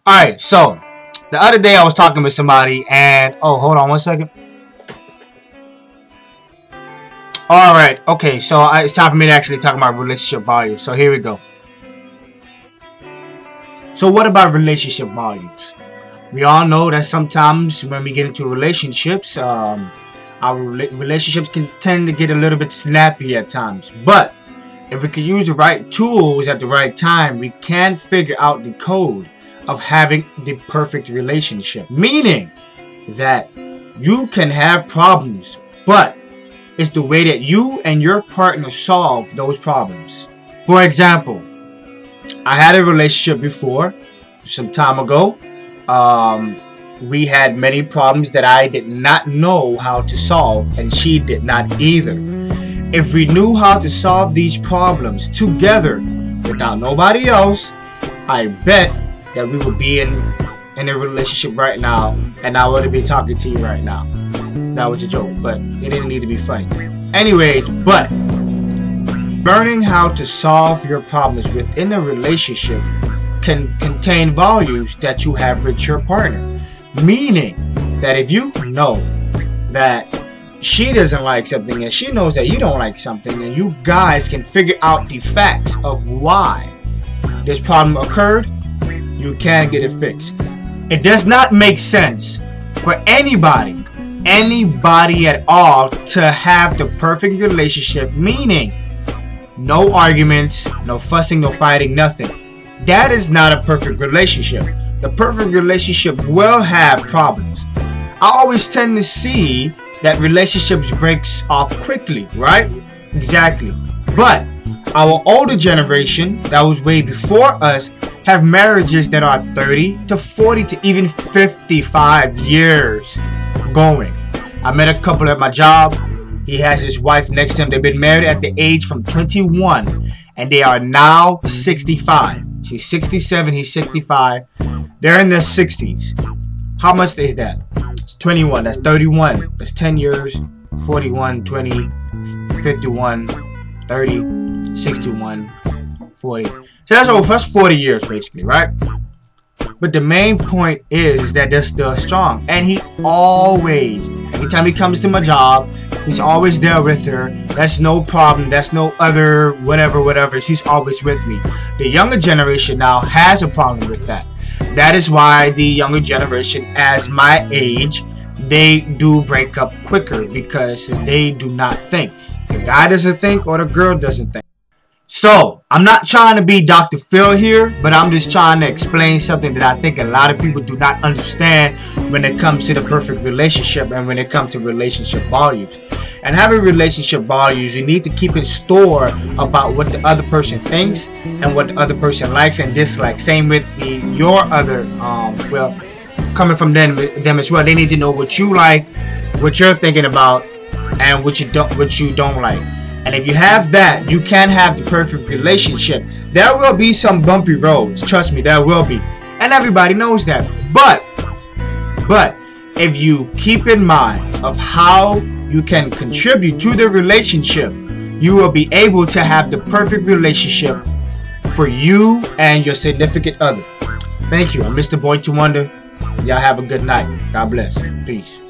Alright, so the other day I was talking with somebody and oh, hold on one second. Alright, okay, so it's time for me to actually talk about relationship values. So here we go. So what about relationship values? We all know that sometimes when we get into relationships, our relationships can tend to get a little bit snappy at times. But if we can use the right tools at the right time, we can figure out the code of having the perfect relationship. Meaning that you can have problems, but it's the way that you and your partner solve those problems. For example, I had a relationship before, some time ago. We had many problems that I did not know how to solve, and she did not either. If we knew how to solve these problems together without nobody else, I bet that we would be in a relationship right now, and I wouldn't be talking to you right now. That was a joke, but it didn't need to be funny. Anyways, but learning how to solve your problems within a relationship can contain values that you have with your partner. Meaning that if you know that she doesn't like something and she knows that you don't like something, and you guys can figure out the facts of why this problem occurred, you can get it fixed. It does not make sense for anybody at all to have the perfect relationship, meaning no arguments, no fussing, no fighting, nothing. That is not a perfect relationship. The perfect relationship will have problems. I always tend to see that relationships breaks off quickly, right? Exactly. But our older generation, that was way before us, have marriages that are 30 to 40 to even 55 years going. I met a couple at my job. He has his wife next to him. They've been married at the age from 21, and they are now 65. She's 67, he's 65. They're in their 60s. How much is that? It's 21. That's 31. That's 10 years. 41, 20, 51, 30, 61, 40. So that's 40 years basically, right? But the main point is that they're still strong. And he always, every time he comes to my job, he's always there with her. That's no problem. That's no other whatever. She's always with me. The younger generation now has a problem with that. That is why the younger generation, as my age, they do break up quicker because they do not think. The guy doesn't think or the girl doesn't think. So, I'm not trying to be Dr. Phil here, but I'm just trying to explain something that I think a lot of people do not understand when it comes to the perfect relationship and when it comes to relationship values. And having relationship values, you need to keep in store about what the other person thinks and what the other person likes and dislikes. Same with your other, coming from them as well. They need to know what you like, what you're thinking about, and what you don't like. And if you have that, you can have the perfect relationship. There will be some bumpy roads. Trust me, there will be. And everybody knows that. But if you keep in mind of how you can contribute to the relationship, you will be able to have the perfect relationship for you and your significant other. Thank you. I'm Mr. Boy to Wonder. Y'all have a good night. God bless. Peace.